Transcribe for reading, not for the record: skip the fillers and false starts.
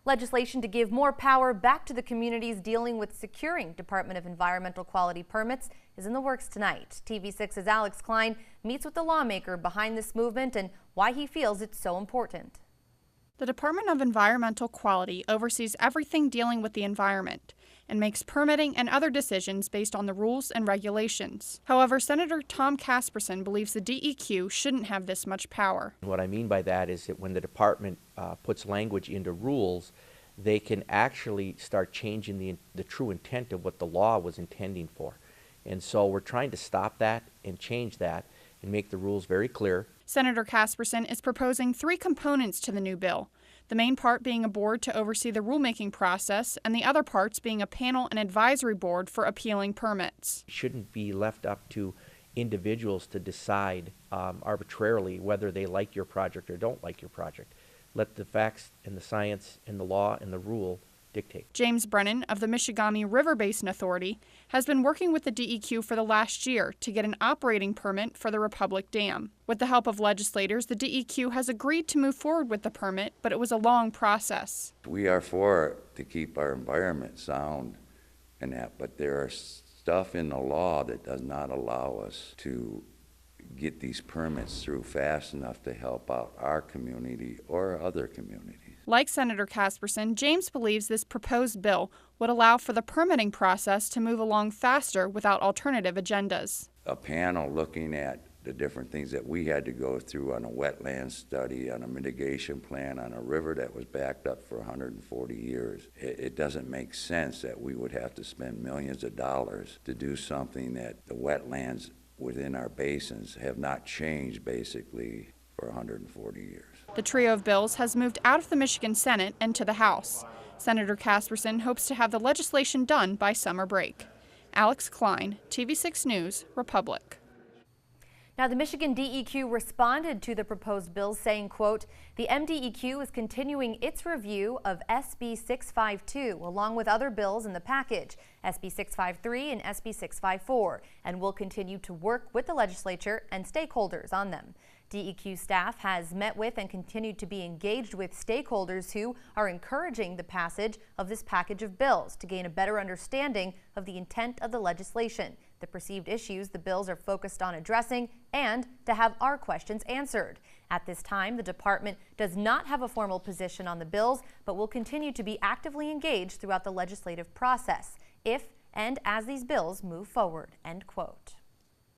Legislation to give more power back to the communities dealing with securing Department of Environmental Quality permits is in the works tonight. TV6's Alex Klein meets with the lawmaker behind this movement and why he feels it's so important. The Department of Environmental Quality oversees everything dealing with the environment and makes permitting and other decisions based on the rules and regulations. However, Senator Tom Casperson believes the DEQ shouldn't have this much power. What I mean by that is that when the department puts language into rules, they can actually start changing the true intent of what the law was intending for. And so we're trying to stop that and change that and make the rules very clear. Senator Casperson is proposing 3 components to the new bill, the main part being a board to oversee the rulemaking process and the other parts being a panel and advisory board for appealing permits. It shouldn't be left up to individuals to decide arbitrarily whether they like your project or don't like your project. Let the facts and the science and the law and the rule dictate. James Brennan of the Michigamme River Basin Authority has been working with the DEQ for the last year to get an operating permit for the Republic Dam. With the help of legislators, the DEQ has agreed to move forward with the permit, but it was a long process. We are for to keep our environment sound and that, but there are stuff in the law that does not allow us to get these permits through fast enough to help out our community or other communities. Like Senator Casperson, James believes this proposed bill would allow for the permitting process to move along faster without alternative agendas. A panel looking at the different things that we had to go through on a wetland study, on a mitigation plan, on a river that was backed up for 140 years. It doesn't make sense that we would have to spend millions of dollars to do something that the wetlands within our basins have not changed basically for 140 years. The trio of bills has moved out of the Michigan Senate and to the House. Senator Casperson hopes to have the legislation done by summer break. Alex Klein, TV6 News, Republic. Now, the Michigan DEQ responded to the proposed bills saying, quote, the MDEQ is continuing its review of SB 652 along with other bills in the package, SB 653 and SB 654, and will continue to work with the legislature and stakeholders on them. DEQ staff has met with and continued to be engaged with stakeholders who are encouraging the passage of this package of bills to gain a better understanding of the intent of the legislation, the perceived issues the bills are focused on addressing, and to have our questions answered. At this time, the department does not have a formal position on the bills, but will continue to be actively engaged throughout the legislative process if and as these bills move forward, end quote.